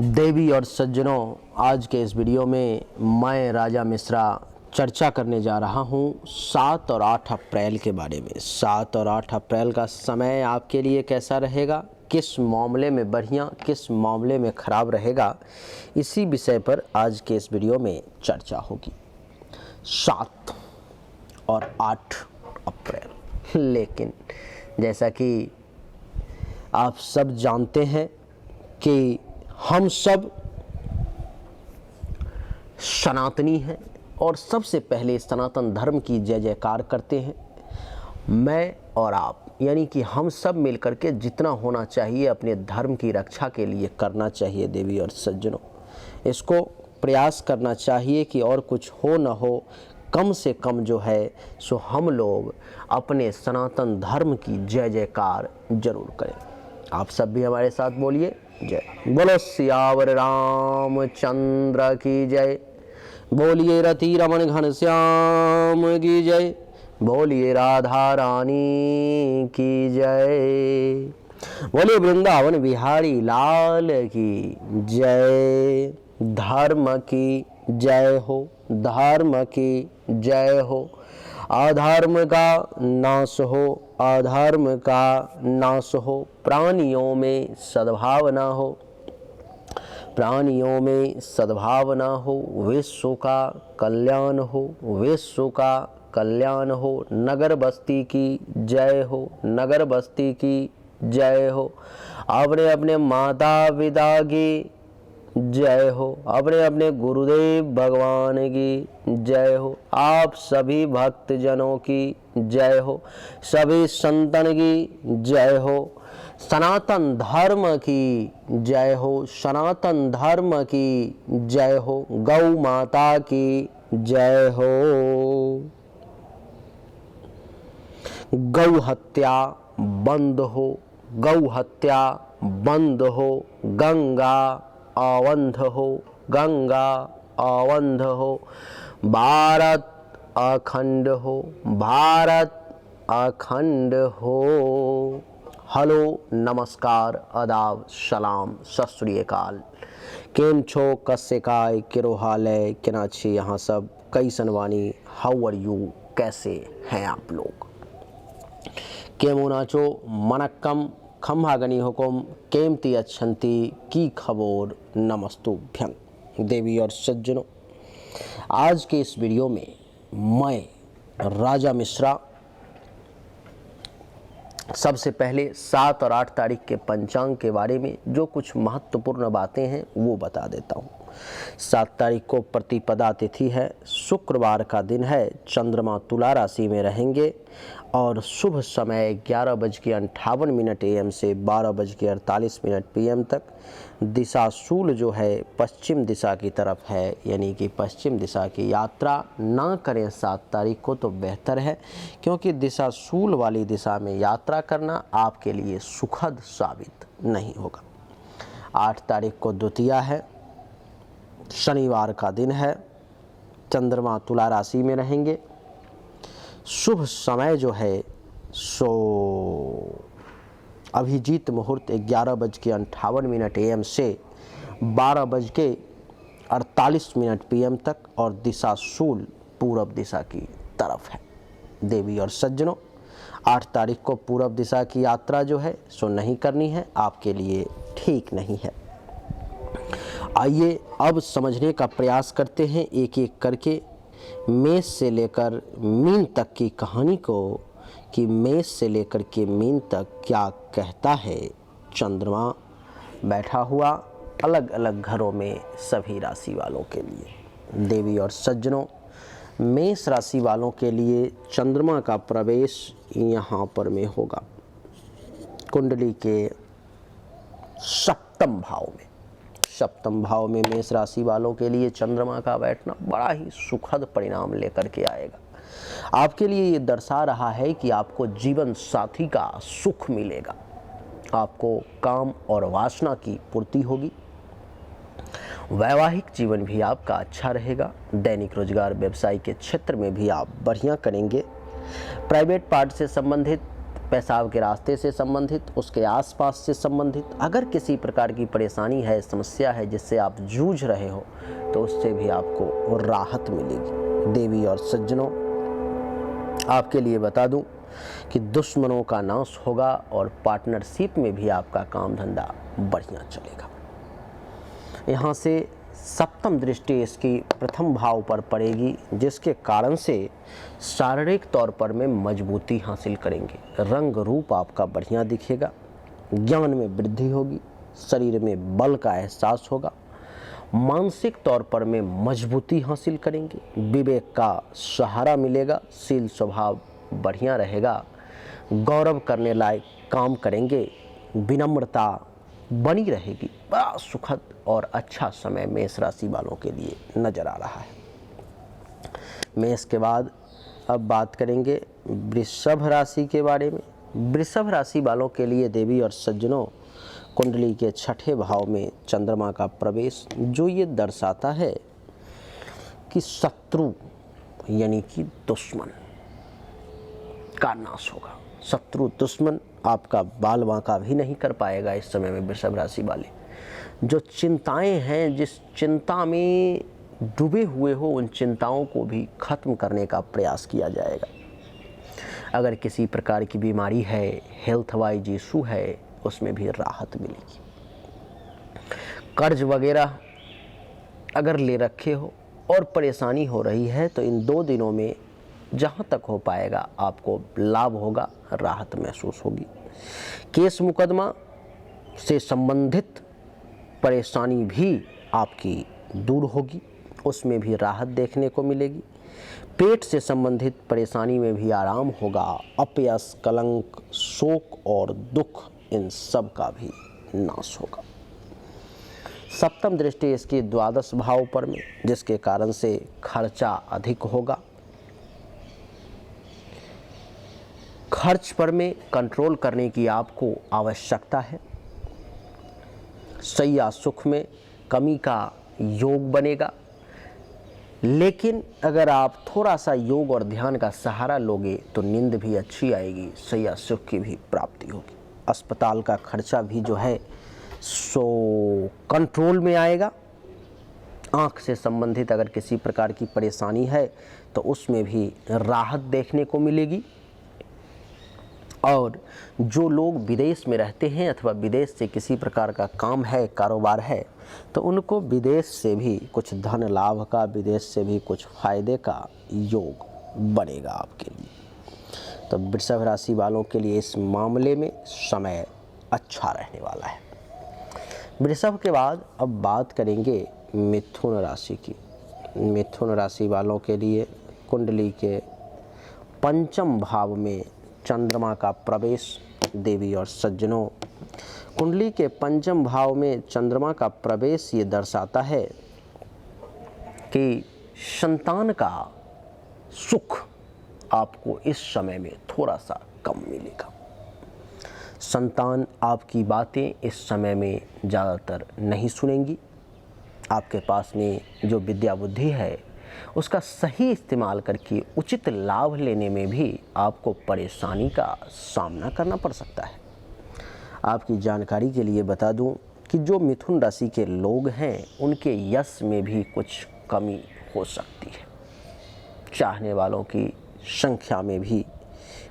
देवी और सज्जनों, आज के इस वीडियो में मैं राजा मिश्रा चर्चा करने जा रहा हूं 7 और 8 अप्रैल के बारे में। 7 और 8 अप्रैल का समय आपके लिए कैसा रहेगा, किस मामले में बढ़िया, किस मामले में ख़राब रहेगा, इसी विषय पर आज के इस वीडियो में चर्चा होगी। 7 और 8 अप्रैल, लेकिन जैसा कि आप सब जानते हैं कि हम सब सनातनी हैं और सबसे पहले सनातन धर्म की जय जयकार करते हैं। मैं और आप, यानी कि हम सब मिलकर के जितना होना चाहिए अपने धर्म की रक्षा के लिए करना चाहिए। देवी और सज्जनों, इसको प्रयास करना चाहिए कि और कुछ हो न हो, कम से कम जो है सो हम लोग अपने सनातन धर्म की जय जयकार जरूर करें। आप सब भी हमारे साथ बोलिए, जय बोलो सियावर रामचंद्र की जय, बोलिए रति रमन घनश्याम की जय, बोलिए राधा रानी की जय, बोलिए वृंदावन बिहारी लाल की जय। धर्म की जय हो, धर्म की जय हो, अधर्म का नाश हो, अधर्म का नाश हो, प्राणियों में सद्भावना हो, प्राणियों में सद्भावना हो, विश्व का कल्याण हो, विश्व का कल्याण हो, नगर बस्ती की जय हो, नगर बस्ती की जय हो, अपने अपने माता पिता की जय हो, अपने अपने गुरुदेव भगवान की जय हो, आप सभी भक्तजनों की जय हो, सभी संतन की जय हो, सनातन धर्म की जय हो, सनातन धर्म की जय हो, गौ माता की जय हो। गौ हत्या बंद हो, गौ हत्या बंद हो, गंगा अवंध हो, गंगा अवंध हो, भारत अखंड हो, भारत अखंड हो। हेलो, नमस्कार, आदाब, सलाम, सत श्री अकाल। केम छो, कस्से काय, किरो हाल है, केना छे यहाँ सब, कैसन वानी, हाउ आर यू, कैसे हैं आप लोग। केमो नाचो मनक्कम खम्भागनी हुकुम केमती अच्छंती की खबोर नमस्तुभ्यं। देवी और सज्जनों, आज के इस वीडियो में मैं राजा मिश्रा सबसे पहले 7 और 8 तारीख के पंचांग के बारे में जो कुछ महत्वपूर्ण बातें हैं वो बता देता हूँ। 7 तारीख को प्रतिपदा तिथि है, शुक्रवार का दिन है, चंद्रमा तुला राशि में रहेंगे और शुभ समय 11:58 AM से 12:48 PM तक। दिशा शूल जो है पश्चिम दिशा की तरफ है, यानी कि पश्चिम दिशा की यात्रा ना करें 7 तारीख को तो बेहतर है, क्योंकि दिशा शूल वाली दिशा में यात्रा करना आपके लिए सुखद साबित नहीं होगा। 8 तारीख को द्वितीया है, शनिवार का दिन है, चंद्रमा तुला राशि में रहेंगे। शुभ समय जो है सो अभिजीत मुहूर्त 11:58 AM से 12:48 PM तक और दिशा शूल पूरब दिशा की तरफ है। देवी और सज्जनों, 8 तारीख को पूरब दिशा की यात्रा जो है सो नहीं करनी है, आपके लिए ठीक नहीं है। आइए अब समझने का प्रयास करते हैं एक एक करके मेष से लेकर मीन तक की कहानी को, कि मेष से लेकर के मीन तक क्या कहता है चंद्रमा बैठा हुआ अलग अलग घरों में सभी राशि वालों के लिए। देवी और सज्जनों, मेष राशि वालों के लिए चंद्रमा का प्रवेश यहाँ पर में होगा कुंडली के सप्तम भाव में। सप्तम भाव में मेष राशि वालों के लिए चंद्रमा का बैठना बड़ा ही सुखद परिणाम लेकर के आएगा। आपके लिए ये दर्शा रहा है कि आपको जीवन साथी का सुख मिलेगा, आपको काम और वासना की पूर्ति होगी, वैवाहिक जीवन भी आपका अच्छा रहेगा, दैनिक रोजगार व्यवसाय के क्षेत्र में भी आप बढ़िया करेंगे, प्राइवेट पार्ट से संबंधित पेशाब के रास्ते से संबंधित, उसके आसपास से संबंधित अगर किसी प्रकार की परेशानी है, समस्या है जिससे आप जूझ रहे हो, तो उससे भी आपको राहत मिलेगी। देवी और सज्जनों, आपके लिए बता दूं कि दुश्मनों का नाश होगा और पार्टनरशिप में भी आपका काम धंधा बढ़िया चलेगा। यहाँ से सप्तम दृष्टि इसकी प्रथम भाव पर पड़ेगी, जिसके कारण से शारीरिक तौर पर में मजबूती हासिल करेंगे, रंग रूप आपका बढ़िया दिखेगा, ज्ञान में वृद्धि होगी, शरीर में बल का एहसास होगा, मानसिक तौर पर में मजबूती हासिल करेंगे, विवेक का सहारा मिलेगा, शील स्वभाव बढ़िया रहेगा, गौरव करने लायक काम करेंगे, विनम्रता बनी रहेगी। बड़ा सुखद और अच्छा समय मेष राशि वालों के लिए नजर आ रहा है। मेष के बाद अब बात करेंगे वृषभ राशि के बारे में। वृषभ राशि वालों के लिए देवी और सज्जनों, कुंडली के छठे भाव में चंद्रमा का प्रवेश, जो ये दर्शाता है कि शत्रु यानी कि दुश्मन का नाश होगा। शत्रु दुश्मन आपका बाल बांका भी नहीं कर पाएगा इस समय में। वृषभ राशि वाले जो चिंताएं हैं, जिस चिंता में डूबे हुए हो, उन चिंताओं को भी खत्म करने का प्रयास किया जाएगा। अगर किसी प्रकार की बीमारी है, हेल्थ वाइज इशू है, उसमें भी राहत मिलेगी। कर्ज वगैरह अगर ले रखे हो और परेशानी हो रही है, तो इन 2 दिनों में जहाँ तक हो पाएगा आपको लाभ होगा, राहत महसूस होगी। केस मुकदमा से संबंधित परेशानी भी आपकी दूर होगी, उसमें भी राहत देखने को मिलेगी। पेट से संबंधित परेशानी में भी आराम होगा। अपयश, कलंक, शोक और दुख, इन सब का भी नाश होगा। सप्तम दृष्टि इसकी द्वादश भाव पर में, जिसके कारण से खर्चा अधिक होगा। खर्च पर में कंट्रोल करने की आपको आवश्यकता है। शैया सुख में कमी का योग बनेगा, लेकिन अगर आप थोड़ा सा योग और ध्यान का सहारा लोगे तो नींद भी अच्छी आएगी, शैया सुख की भी प्राप्ति होगी। अस्पताल का खर्चा भी जो है सो कंट्रोल में आएगा। आँख से संबंधित अगर किसी प्रकार की परेशानी है तो उसमें भी राहत देखने को मिलेगी। और जो लोग विदेश में रहते हैं अथवा विदेश से किसी प्रकार का काम है, कारोबार है, तो उनको विदेश से भी कुछ धन लाभ का, विदेश से भी कुछ फायदे का योग बनेगा आपके लिए। तो वृषभ राशि वालों के लिए इस मामले में समय अच्छा रहने वाला है। वृषभ के बाद अब बात करेंगे मिथुन राशि की। मिथुन राशि वालों के लिए कुंडली के पंचम भाव में चंद्रमा का प्रवेश। देवी और सज्जनों, कुंडली के पंचम भाव में चंद्रमा का प्रवेश ये दर्शाता है कि संतान का सुख आपको इस समय में थोड़ा सा कम मिलेगा। संतान आपकी बातें इस समय में ज़्यादातर नहीं सुनेंगी। आपके पास में जो विद्या बुद्धि है उसका सही इस्तेमाल करके उचित लाभ लेने में भी आपको परेशानी का सामना करना पड़ सकता है। आपकी जानकारी के लिए बता दूं कि जो मिथुन राशि के लोग हैं उनके यश में भी कुछ कमी हो सकती है। चाहने वालों की संख्या में भी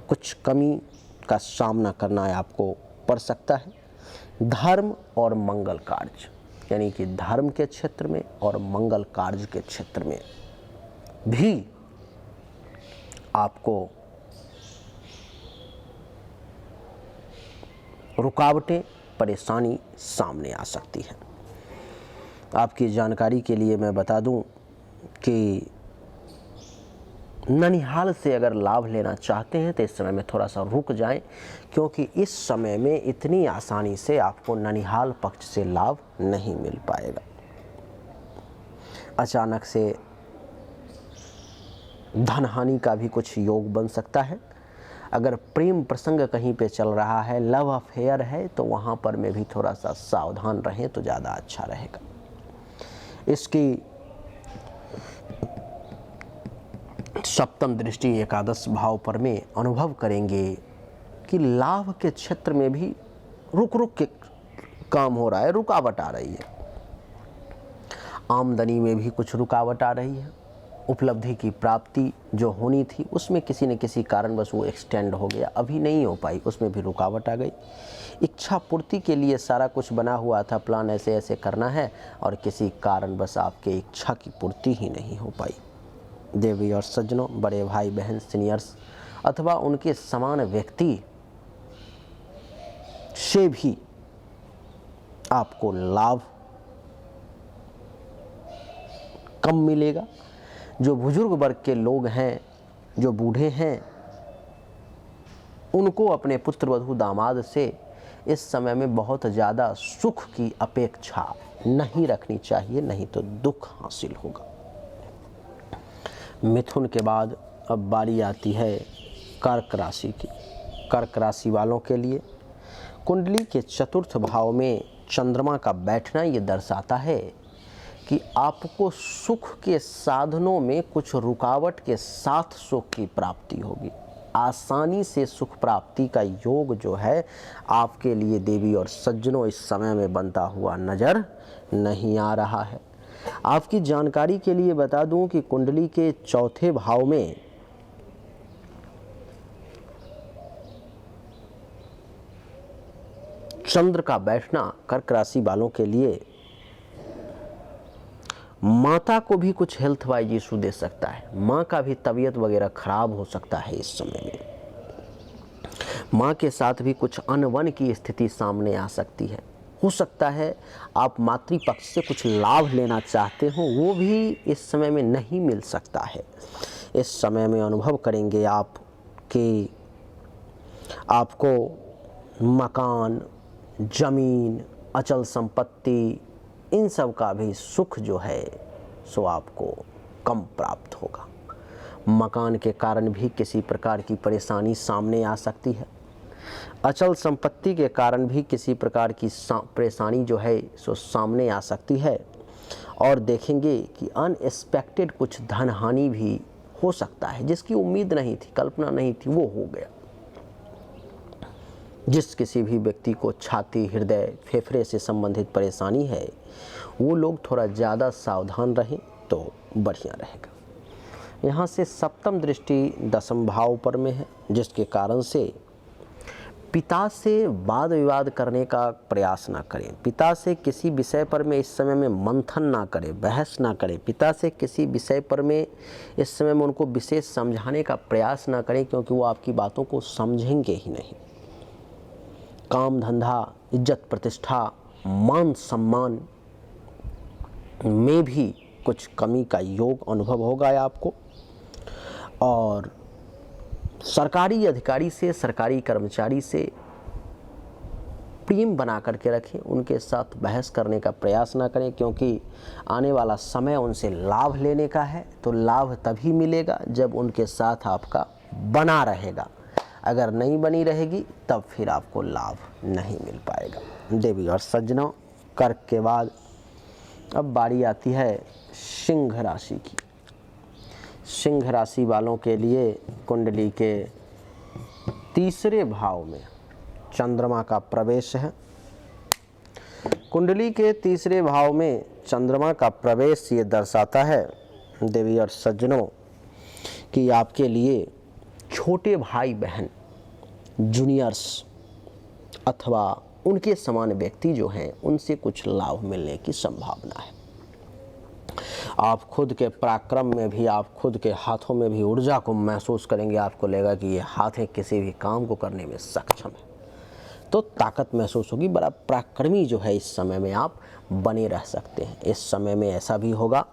कुछ कमी का सामना करना आपको पड़ सकता है। धर्म और मंगल कार्य यानी कि धर्म के क्षेत्र में और मंगल कार्य के क्षेत्र में भी आपको रुकावटें, परेशानी सामने आ सकती है। आपकी जानकारी के लिए मैं बता दूं कि ननिहाल से अगर लाभ लेना चाहते हैं तो इस समय में थोड़ा सा रुक जाएं, क्योंकि इस समय में इतनी आसानी से आपको ननिहाल पक्ष से लाभ नहीं मिल पाएगा। अचानक से धन हानि का भी कुछ योग बन सकता है। अगर प्रेम प्रसंग कहीं पे चल रहा है, लव अफेयर है, तो वहाँ पर में भी थोड़ा सा सावधान रहें तो ज़्यादा अच्छा रहेगा। इसकी सप्तम दृष्टि एकादश भाव पर में अनुभव करेंगे कि लाभ के क्षेत्र में भी रुक रुक के काम हो रहा है, रुकावट आ रही है। आमदनी में भी कुछ रुकावट आ रही है। उपलब्धि की प्राप्ति जो होनी थी उसमें किसी न किसी कारणवश वो एक्सटेंड हो गया, अभी नहीं हो पाई, उसमें भी रुकावट आ गई। इच्छा पूर्ति के लिए सारा कुछ बना हुआ था, प्लान ऐसे ऐसे करना है, और किसी कारणवश आपके इच्छा की पूर्ति ही नहीं हो पाई। देवी और सज्जनों, बड़े भाई बहन, सीनियर्स अथवा उनके समान व्यक्ति से भी आपको लाभ कम मिलेगा। जो बुजुर्ग वर्ग के लोग हैं, जो बूढ़े हैं, उनको अपने पुत्र वधू दामाद से इस समय में बहुत ज़्यादा सुख की अपेक्षा नहीं रखनी चाहिए, नहीं तो दुख हासिल होगा। मिथुन के बाद अब बारी आती है कर्क राशि की। कर्क राशि वालों के लिए कुंडली के चतुर्थ भाव में चंद्रमा का बैठना ये दर्शाता है कि आपको सुख के साधनों में कुछ रुकावट के साथ सुख की प्राप्ति होगी। आसानी से सुख प्राप्ति का योग जो है आपके लिए देवी और सज्जनों इस समय में बनता हुआ नजर नहीं आ रहा है। आपकी जानकारी के लिए बता दूं कि कुंडली के चौथे भाव में चंद्र का बैठना कर्क राशि वालों के लिए माता को भी कुछ हेल्थ वाइज इशू दे सकता है। माँ का भी तबीयत वगैरह खराब हो सकता है इस समय में। माँ के साथ भी कुछ अनबन की स्थिति सामने आ सकती है। हो सकता है आप मातृपक्ष से कुछ लाभ लेना चाहते हो, वो भी इस समय में नहीं मिल सकता है। इस समय में अनुभव करेंगे आप कि आपको मकान, जमीन, अचल संपत्ति, इन सब का भी सुख जो है सो आपको कम प्राप्त होगा। मकान के कारण भी किसी प्रकार की परेशानी सामने आ सकती है। अचल संपत्ति के कारण भी किसी प्रकार की परेशानी जो है सो सामने आ सकती है। और देखेंगे कि अनएक्सपेक्टेड कुछ धन हानि भी हो सकता है, जिसकी उम्मीद नहीं थी, कल्पना नहीं थी, वो हो गया। जिस किसी भी व्यक्ति को छाती, हृदय, फेफड़े से संबंधित परेशानी है, वो लोग थोड़ा ज़्यादा सावधान रहें तो बढ़िया रहेगा। यहाँ से सप्तम दृष्टि दशम भाव पर में है, जिसके कारण से पिता से वाद विवाद करने का प्रयास ना करें। पिता से किसी विषय पर में इस समय में मंथन ना करें, बहस ना करें। पिता से किसी विषय पर में इस समय में उनको विशेष समझाने का प्रयास ना करें, क्योंकि वो आपकी बातों को समझेंगे ही नहीं। काम धंधा, इज्जत प्रतिष्ठा, मान सम्मान में भी कुछ कमी का योग अनुभव होगा आपको। और सरकारी अधिकारी से, सरकारी कर्मचारी से प्रेम बना करके रखें, उनके साथ बहस करने का प्रयास ना करें, क्योंकि आने वाला समय उनसे लाभ लेने का है। तो लाभ तभी मिलेगा जब उनके साथ आपका बना रहेगा। अगर नहीं बनी रहेगी तब फिर आपको लाभ नहीं मिल पाएगा। देवी और सज्जनों, कर्क के बाद अब बारी आती है सिंह राशि की। सिंह राशि वालों के लिए कुंडली के तीसरे भाव में चंद्रमा का प्रवेश है। कुंडली के तीसरे भाव में चंद्रमा का प्रवेश ये दर्शाता है देवी और सज्जनों कि आपके लिए छोटे भाई बहन, जूनियर्स अथवा उनके समान व्यक्ति जो हैं, उनसे कुछ लाभ मिलने की संभावना है। आप खुद के पराक्रम में भी, आप खुद के हाथों में भी ऊर्जा को महसूस करेंगे। आपको लगेगा कि ये हाथें किसी भी काम को करने में सक्षम है, तो ताकत महसूस होगी। बड़ा पराक्रमी जो है इस समय में आप बने रह सकते हैं। इस समय में ऐसा भी होगा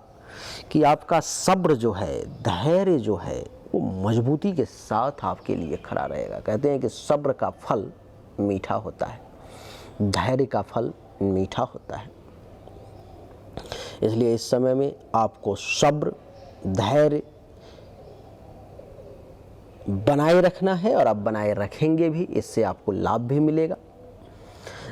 कि आपका सब्र जो है, धैर्य जो है, वो मजबूती के साथ आपके लिए खड़ा रहेगा। कहते हैं कि सब्र का फल मीठा होता है, धैर्य का फल मीठा होता है। इसलिए इस समय में आपको सब्र, धैर्य बनाए रखना है, और आप बनाए रखेंगे भी। इससे आपको लाभ भी मिलेगा।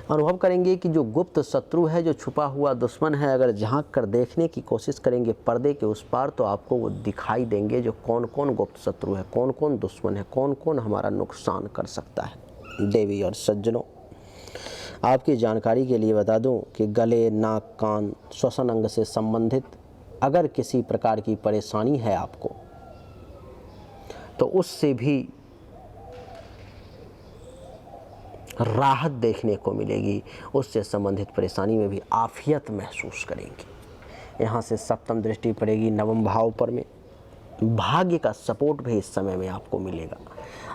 अनुभव करेंगे कि जो गुप्त शत्रु है, जो छुपा हुआ दुश्मन है, अगर झांक कर देखने की कोशिश करेंगे पर्दे के उस पार, तो आपको वो दिखाई देंगे। जो कौन कौन गुप्त शत्रु है, कौन कौन दुश्मन है, कौन कौन हमारा नुकसान कर सकता है। देवी और सज्जनों, आपकी जानकारी के लिए बता दूं कि गले, नाक, कान, श्वसन अंग से संबंधित अगर किसी प्रकार की परेशानी है आपको, तो उससे भी राहत देखने को मिलेगी। उससे संबंधित परेशानी में भी आफियत महसूस करेंगे। यहाँ से सप्तम दृष्टि पड़ेगी नवम भाव पर में। भाग्य का सपोर्ट भी इस समय में आपको मिलेगा।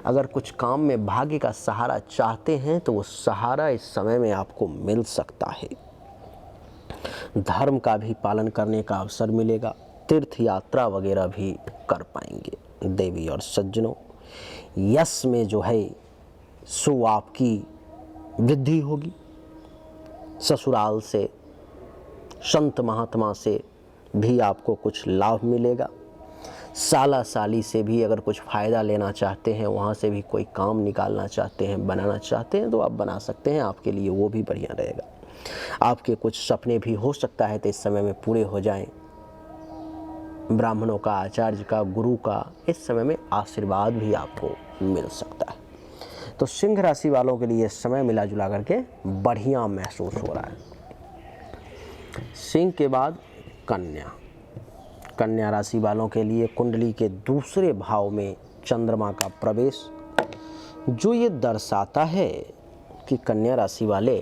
अगर कुछ काम में भाग्य का सहारा चाहते हैं तो वो सहारा इस समय में आपको मिल सकता है। धर्म का भी पालन करने का अवसर मिलेगा। तीर्थ यात्रा वगैरह भी कर पाएंगे। देवी और सज्जनों, यश में जो है सो आपकी वृद्धि होगी। ससुराल से, संत महात्मा से भी आपको कुछ लाभ मिलेगा। साला साली से भी अगर कुछ फ़ायदा लेना चाहते हैं, वहाँ से भी कोई काम निकालना चाहते हैं, बनाना चाहते हैं तो आप बना सकते हैं। आपके लिए वो भी बढ़िया रहेगा। आपके कुछ सपने भी हो सकता है तो इस समय में पूरे हो जाएं। ब्राह्मणों का, आचार्य का, गुरु का इस समय में आशीर्वाद भी आपको मिल सकता है। तो सिंह राशि वालों के लिए समय मिला जुला करके बढ़िया महसूस हो रहा है। सिंह के बाद कन्या। कन्या राशि वालों के लिए कुंडली के दूसरे भाव में चंद्रमा का प्रवेश, जो ये दर्शाता है कि कन्या राशि वाले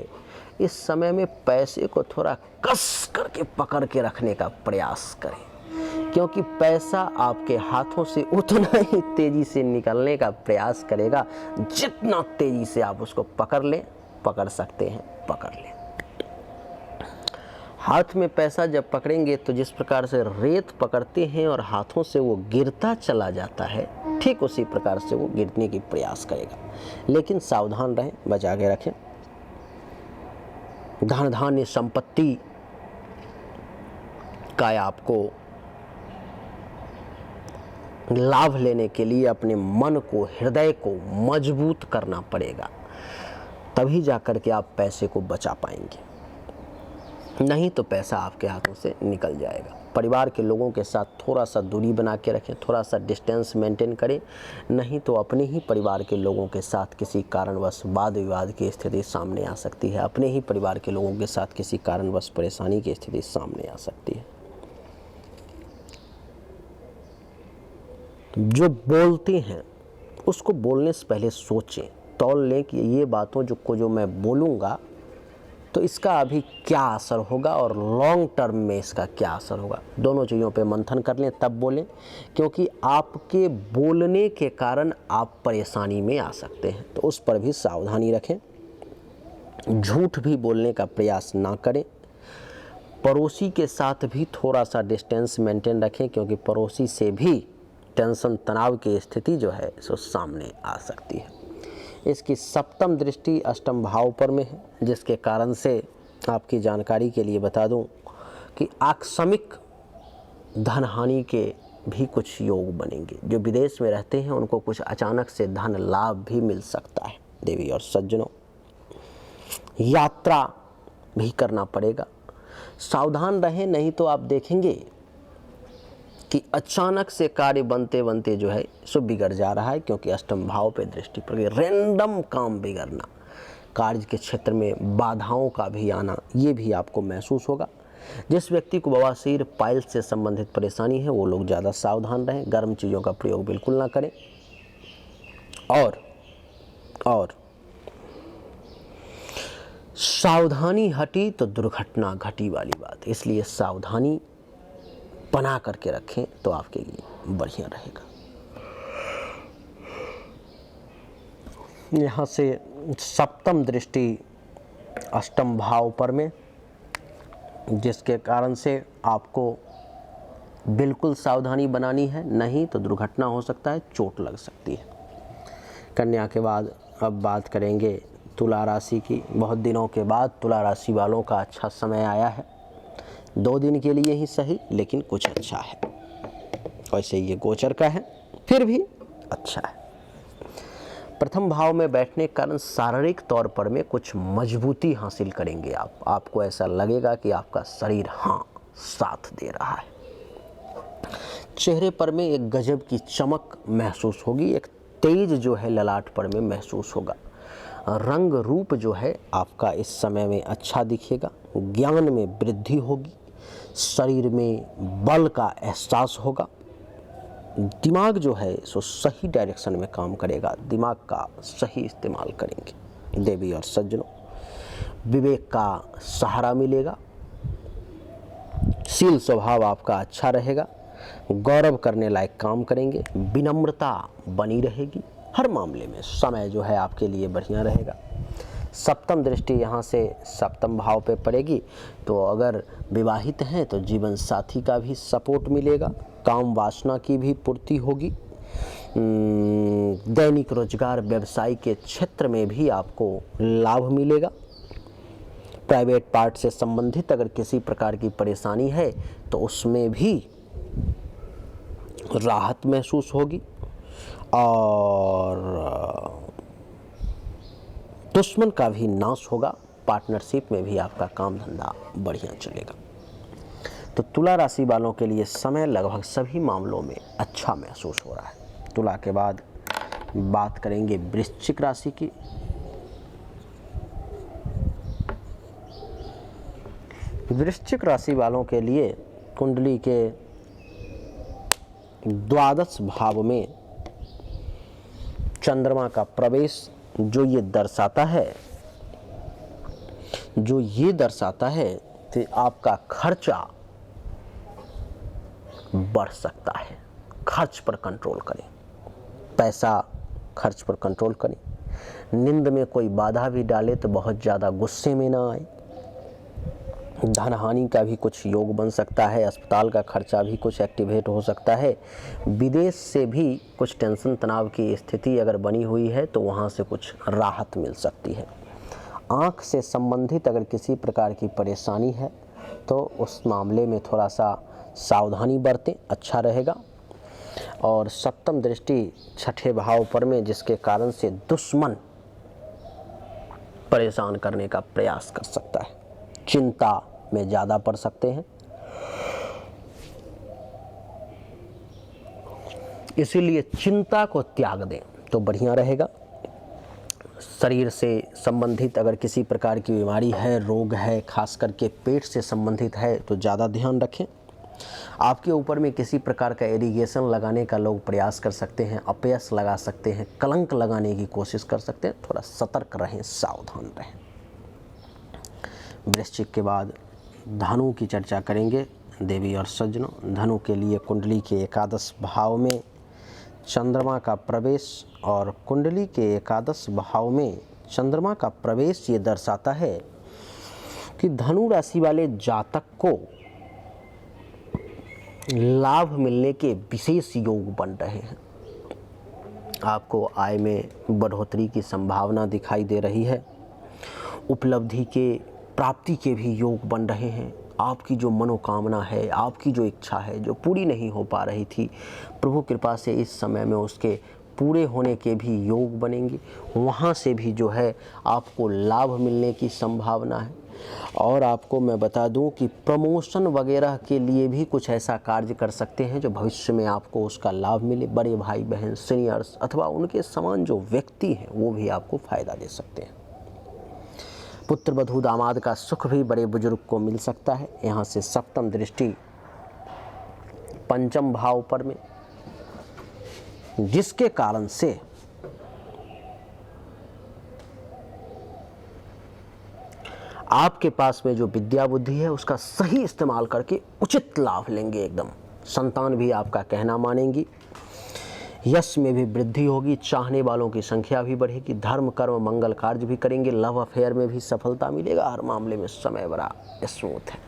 इस समय में पैसे को थोड़ा कस करके पकड़ के रखने का प्रयास करें, क्योंकि पैसा आपके हाथों से उतना ही तेजी से निकलने का प्रयास करेगा। जितना तेजी से आप उसको पकड़ सकते हैं, पकड़ लें। हाथ में पैसा जब पकड़ेंगे तो जिस प्रकार से रेत पकड़ते हैं और हाथों से वो गिरता चला जाता है, ठीक उसी प्रकार से वो गिरने की प्रयास करेगा। लेकिन सावधान रहें, बचा के रखें। धन धान्य संपत्ति का आपको लाभ लेने के लिए अपने मन को, हृदय को मजबूत करना पड़ेगा, तभी जाकर के आप पैसे को बचा पाएंगे। नहीं तो पैसा आपके हाथों से निकल जाएगा। परिवार के लोगों के साथ थोड़ा सा दूरी बना के रखें, थोड़ा सा डिस्टेंस मेंटेन करें, नहीं तो अपने ही परिवार के लोगों के साथ किसी कारणवश वाद विवाद की स्थिति सामने आ सकती है। अपने ही परिवार के लोगों के साथ किसी कारणवश परेशानी की स्थिति सामने आ सकती है। जो बोलते हैं उसको बोलने से पहले सोचें, तौल लें कि ये बातों जो मैं बोलूँगा तो इसका अभी क्या असर होगा और लॉन्ग टर्म में इसका क्या असर होगा। दोनों चीज़ों पे मंथन कर लें तब बोलें, क्योंकि आपके बोलने के कारण आप परेशानी में आ सकते हैं, तो उस पर भी सावधानी रखें। झूठ भी बोलने का प्रयास ना करें। पड़ोसी के साथ भी थोड़ा सा डिस्टेंस मेंटेन रखें, क्योंकि पड़ोसी से भी टेंशन, तनाव की स्थिति जो है सो सामने आ सकती है। इसकी सप्तम दृष्टि अष्टम भाव पर में है, जिसके कारण से आपकी जानकारी के लिए बता दूं कि आकस्मिक धन हानि के भी कुछ योग बनेंगे। जो विदेश में रहते हैं उनको कुछ अचानक से धन लाभ भी मिल सकता है। देवी और सज्जनों, यात्रा भी करना पड़ेगा। सावधान रहें, नहीं तो आप देखेंगे कि अचानक से कार्य बनते बनते जो है सो बिगड़ जा रहा है, क्योंकि अष्टम भाव पे दृष्टि पड़ गई। रैंडम काम बिगड़ना, कार्य के क्षेत्र में बाधाओं का भी आना, ये भी आपको महसूस होगा। जिस व्यक्ति को बवासीर, पाइल्स से संबंधित परेशानी है, वो लोग ज़्यादा सावधान रहें। गर्म चीज़ों का प्रयोग बिल्कुल ना करें। और सावधानी हटी तो दुर्घटना घटी वाली बात, इसलिए सावधानी बना करके रखें तो आपके लिए बढ़िया रहेगा। यहाँ से सप्तम दृष्टि अष्टम भाव पर में, जिसके कारण से आपको बिल्कुल सावधानी बनानी है, नहीं तो दुर्घटना हो सकता है, चोट लग सकती है। कन्या के बाद अब बात करेंगे तुला राशि की। बहुत दिनों के बाद तुला राशि वालों का अच्छा समय आया है। 2 दिन के लिए ही सही, लेकिन कुछ अच्छा है। वैसे ये गोचर का है, फिर भी अच्छा है। प्रथम भाव में बैठने के कारण शारीरिक तौर पर में कुछ मजबूती हासिल करेंगे आप। आपको ऐसा लगेगा कि आपका शरीर साथ दे रहा है। चेहरे पर में एक गजब की चमक महसूस होगी। एक तेज जो है ललाट पर में महसूस होगा। रंग रूप जो है आपका इस समय में अच्छा दिखेगा, ज्ञान में वृद्धि होगी, शरीर में बल का एहसास होगा, दिमाग जो है सो सही डायरेक्शन में काम करेगा, दिमाग का सही इस्तेमाल करेंगे। देवी और सज्जनों, विवेक का सहारा मिलेगा, शील स्वभाव आपका अच्छा रहेगा, गौरव करने लायक काम करेंगे, विनम्रता बनी रहेगी, हर मामले में समय जो है आपके लिए बढ़िया रहेगा। सप्तम दृष्टि यहाँ से सप्तम भाव पे पड़ेगी, तो अगर विवाहित हैं तो जीवन साथी का भी सपोर्ट मिलेगा, काम वासना की भी पूर्ति होगी, दैनिक रोजगार व्यवसाय के क्षेत्र में भी आपको लाभ मिलेगा। प्राइवेट पार्ट से संबंधित अगर किसी प्रकार की परेशानी है तो उसमें भी राहत महसूस होगी, और दुश्मन का भी नाश होगा। पार्टनरशिप में भी आपका काम धंधा बढ़िया चलेगा। तो तुला राशि वालों के लिए समय लगभग सभी मामलों में अच्छा महसूस हो रहा है। तुला के बाद बात करेंगे वृश्चिक राशि की। वृश्चिक राशि वालों के लिए कुंडली के द्वादश भाव में चंद्रमा का प्रवेश जो ये दर्शाता है कि आपका खर्चा बढ़ सकता है। खर्च पर कंट्रोल करें, पैसा खर्च पर कंट्रोल करें। नींद में कोई बाधा भी डाले तो बहुत ज़्यादा गुस्से में ना आए। धन हानि का भी कुछ योग बन सकता है, अस्पताल का खर्चा भी कुछ एक्टिवेट हो सकता है। विदेश से भी कुछ टेंशन तनाव की स्थिति अगर बनी हुई है तो वहाँ से कुछ राहत मिल सकती है। आँख से संबंधित अगर किसी प्रकार की परेशानी है तो उस मामले में थोड़ा सा सावधानी बरतें, अच्छा रहेगा। और सप्तम दृष्टि छठे भाव पर में, जिसके कारण से दुश्मन परेशान करने का प्रयास कर सकता है, चिंता में ज़्यादा पड़ सकते हैं। इसीलिए चिंता को त्याग दें तो बढ़िया रहेगा। शरीर से संबंधित अगर किसी प्रकार की बीमारी है, रोग है, खास करके पेट से संबंधित है तो ज़्यादा ध्यान रखें। आपके ऊपर में किसी प्रकार का इरिगेशन लगाने का लोग प्रयास कर सकते हैं, अपयश लगा सकते हैं, कलंक लगाने की कोशिश कर सकते हैं। थोड़ा सतर्क रहें, सावधान रहें। वृश्चिक के बाद धनु की चर्चा करेंगे। देवी और सज्जनों, धनु के लिए कुंडली के एकादश भाव में चंद्रमा का प्रवेश, और कुंडली के एकादश भाव में चंद्रमा का प्रवेश ये दर्शाता है कि धनु राशि वाले जातक को लाभ मिलने के विशेष योग बन रहे हैं। आपको आय में बढ़ोतरी की संभावना दिखाई दे रही है। उपलब्धि के प्राप्ति के भी योग बन रहे हैं। आपकी जो मनोकामना है, आपकी जो इच्छा है, जो पूरी नहीं हो पा रही थी, प्रभु कृपा से इस समय में उसके पूरे होने के भी योग बनेंगे। वहाँ से भी जो है आपको लाभ मिलने की संभावना है। और आपको मैं बता दूं कि प्रमोशन वगैरह के लिए भी कुछ ऐसा कार्य कर सकते हैं जो भविष्य में आपको उसका लाभ मिले। बड़े भाई बहन, सीनियर्स अथवा उनके समान जो व्यक्ति हैं वो भी आपको फ़ायदा दे सकते हैं। पुत्र वधू दामाद का सुख भी बड़े बुजुर्ग को मिल सकता है। यहाँ से सप्तम दृष्टि पंचम भाव पर में, जिसके कारण से आपके पास में जो विद्या बुद्धि है उसका सही इस्तेमाल करके उचित लाभ लेंगे एकदम। संतान भी आपका कहना मानेंगी। यश में भी वृद्धि होगी, चाहने वालों की संख्या भी बढ़ेगी, धर्म कर्म मंगल कार्य भी करेंगे, लव अफेयर में भी सफलता मिलेगा। हर मामले में समय बड़ा स्मूथ है।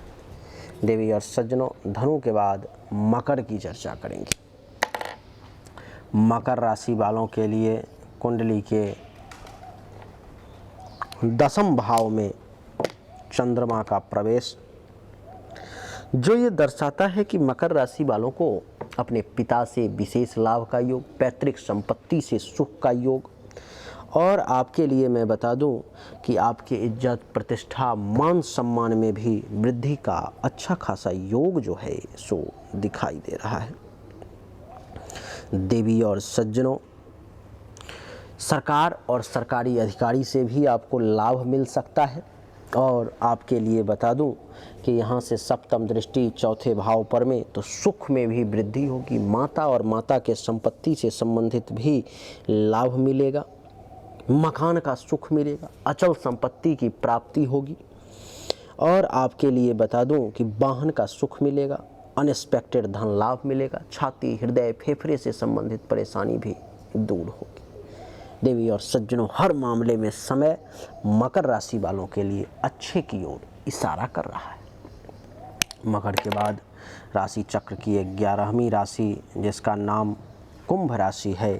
देवी और सज्जनों, धनु के बाद मकर की चर्चा करेंगे। मकर राशि वालों के लिए कुंडली के दसम भाव में चंद्रमा का प्रवेश जो ये दर्शाता है कि मकर राशि वालों को अपने पिता से विशेष लाभ का योग, पैतृक संपत्ति से सुख का योग, और आपके लिए मैं बता दूं कि आपके इज्जत प्रतिष्ठा मान सम्मान में भी वृद्धि का अच्छा खासा योग जो है सो दिखाई दे रहा है। देवी और सज्जनों, सरकार और सरकारी अधिकारी से भी आपको लाभ मिल सकता है। और आपके लिए बता दूं कि यहाँ से सप्तम दृष्टि चौथे भाव पर में, तो सुख में भी वृद्धि होगी। माता और माता के संपत्ति से संबंधित भी लाभ मिलेगा, मकान का सुख मिलेगा, अचल संपत्ति की प्राप्ति होगी। और आपके लिए बता दूं कि वाहन का सुख मिलेगा, अनएक्सपेक्टेड धन लाभ मिलेगा, छाती हृदय फेफड़े से संबंधित परेशानी भी दूर होगी। देवी और सज्जनों, हर मामले में समय मकर राशि वालों के लिए अच्छे की ओर इशारा कर रहा है। मकर के बाद राशि चक्र की 11वीं राशि जिसका नाम कुंभ राशि है।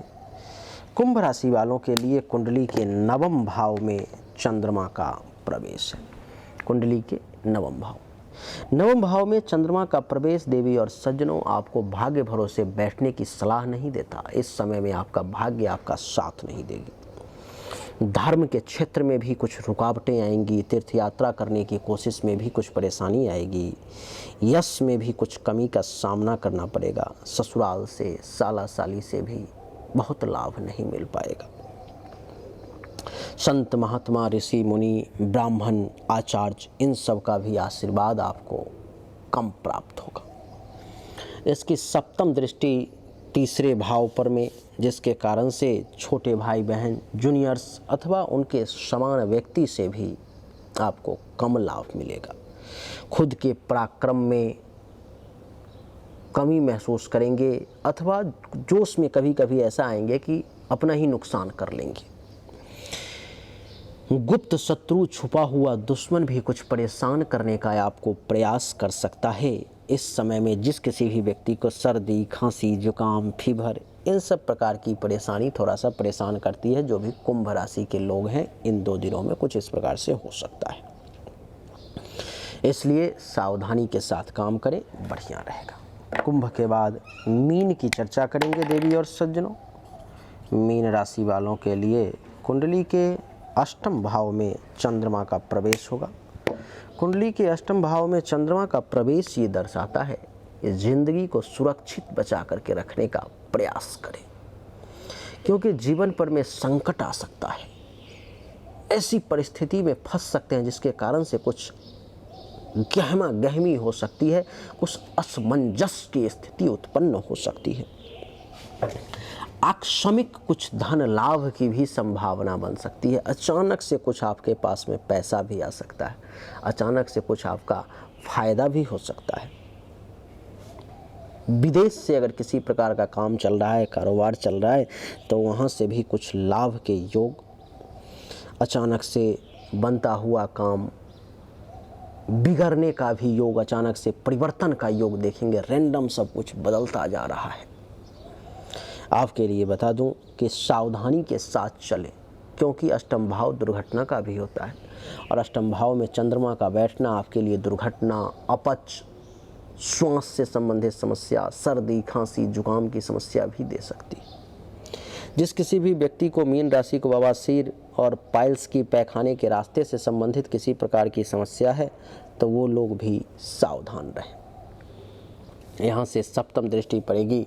कुंभ राशि वालों के लिए कुंडली के 9वें भाव में चंद्रमा का प्रवेश है। कुंडली के 9वें भाव में चंद्रमा का प्रवेश देवी और सज्जनों आपको भाग्य भरोसे बैठने की सलाह नहीं देता। इस समय में आपका भाग्य आपका साथ नहीं देगी। धर्म के क्षेत्र में भी कुछ रुकावटें आएंगी, तीर्थ यात्रा करने की कोशिश में भी कुछ परेशानी आएगी, यश में भी कुछ कमी का सामना करना पड़ेगा। ससुराल से, साला साली से भी बहुत लाभ नहीं मिल पाएगा। संत महात्मा ऋषि मुनि ब्राह्मण आचार्य इन सब का भी आशीर्वाद आपको कम प्राप्त होगा। इसकी सप्तम दृष्टि तीसरे भाव पर में, जिसके कारण से छोटे भाई बहन जूनियर्स अथवा उनके समान व्यक्ति से भी आपको कम लाभ मिलेगा। खुद के पराक्रम में कमी महसूस करेंगे अथवा जोश में कभी कभी ऐसा आएंगे कि अपना ही नुकसान कर लेंगे। गुप्त शत्रु, छुपा हुआ दुश्मन भी कुछ परेशान करने का आपको प्रयास कर सकता है। इस समय में जिस किसी भी व्यक्ति को सर्दी, खांसी, जुकाम, फीवर इन सब प्रकार की परेशानी थोड़ा सा परेशान करती है, जो भी कुंभ राशि के लोग हैं, इन 2 दिनों में कुछ इस प्रकार से हो सकता है। इसलिए सावधानी के साथ काम करें, बढ़िया रहेगा। कुंभ के बाद मीन की चर्चा करेंगे देवी और सज्जनों। मीन राशि वालों के लिए कुंडली के 8वें भाव में चंद्रमा का प्रवेश होगा। कुंडली के 8वें भाव में चंद्रमा का प्रवेश ये दर्शाता है कि जिंदगी को सुरक्षित बचा करके रखने का प्रयास करें, क्योंकि जीवन पर में संकट आ सकता है। ऐसी परिस्थिति में फंस सकते हैं जिसके कारण से कुछ गहमा गहमी हो सकती है, कुछ असमंजस की स्थिति उत्पन्न हो सकती है। आकस्मिक कुछ धन लाभ की भी संभावना बन सकती है। अचानक से कुछ आपके पास में पैसा भी आ सकता है, अचानक से कुछ आपका फायदा भी हो सकता है। विदेश से अगर किसी प्रकार का काम चल रहा है, कारोबार चल रहा है, तो वहाँ से भी कुछ लाभ के योग, अचानक से बनता हुआ काम बिगड़ने का भी योग, अचानक से परिवर्तन का योग देखेंगे। रैंडम सब कुछ बदलता जा रहा है। आपके लिए बता दूं कि सावधानी के साथ चलें, क्योंकि 8वें भाव दुर्घटना का भी होता है और 8वें भाव में चंद्रमा का बैठना आपके लिए दुर्घटना, अपच, श्वास से संबंधित समस्या, सर्दी, खांसी, जुकाम की समस्या भी दे सकती है। जिस किसी भी व्यक्ति को मीन राशि को बवासीर और पाइल्स की पैखाने के रास्ते से संबंधित किसी प्रकार की समस्या है, तो वो लोग भी सावधान रहें। यहाँ से सप्तम दृष्टि पड़ेगी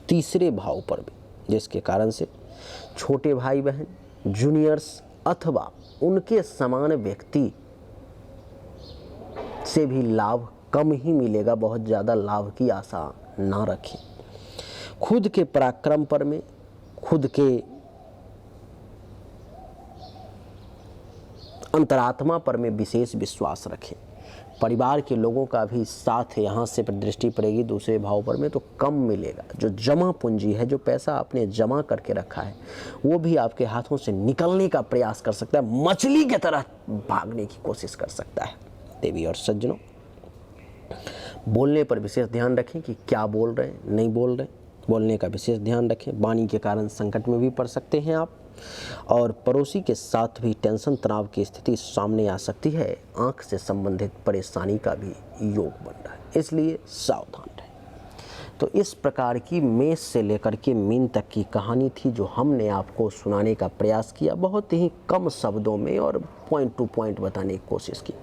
तीसरे भाव पर भी, जिसके कारण से छोटे भाई बहन, जूनियर्स अथवा उनके समान व्यक्ति से भी लाभ कम ही मिलेगा। बहुत ज़्यादा लाभ की आशा ना रखें। खुद के पराक्रम पर में, खुद के अंतरात्मा पर में विशेष विश्वास रखें। परिवार के लोगों का भी साथ यहाँ से दृष्टि पड़ेगी दूसरे भाव पर में, तो कम मिलेगा। जो जमा पूंजी है, जो पैसा आपने जमा करके रखा है, वो भी आपके हाथों से निकलने का प्रयास कर सकता है, मछली की तरह भागने की कोशिश कर सकता है। देवी और सज्जनों, बोलने पर विशेष ध्यान रखें कि क्या बोल रहे हैं, नहीं बोल रहे हैं। बोलने का विशेष ध्यान रखें। वाणी के कारण संकट में भी पड़ सकते हैं आप, और पड़ोसी के साथ भी टेंशन तनाव की स्थिति सामने आ सकती है। आंख से संबंधित परेशानी का भी योग बन रहा है, इसलिए सावधान रहें। तो इस प्रकार की मेष से लेकर के मीन तक की कहानी थी, जो हमने आपको सुनाने का प्रयास किया, बहुत ही कम शब्दों में और पॉइंट टू पॉइंट बताने की कोशिश की।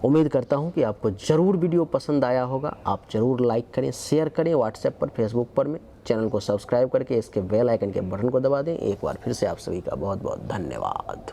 उम्मीद करता हूं कि आपको ज़रूर वीडियो पसंद आया होगा। आप ज़रूर लाइक करें, शेयर करें व्हाट्सएप पर, फेसबुक पर में, चैनल को सब्सक्राइब करके इसके बेल आइकन के बटन को दबा दें। एक बार फिर से आप सभी का बहुत बहुत धन्यवाद।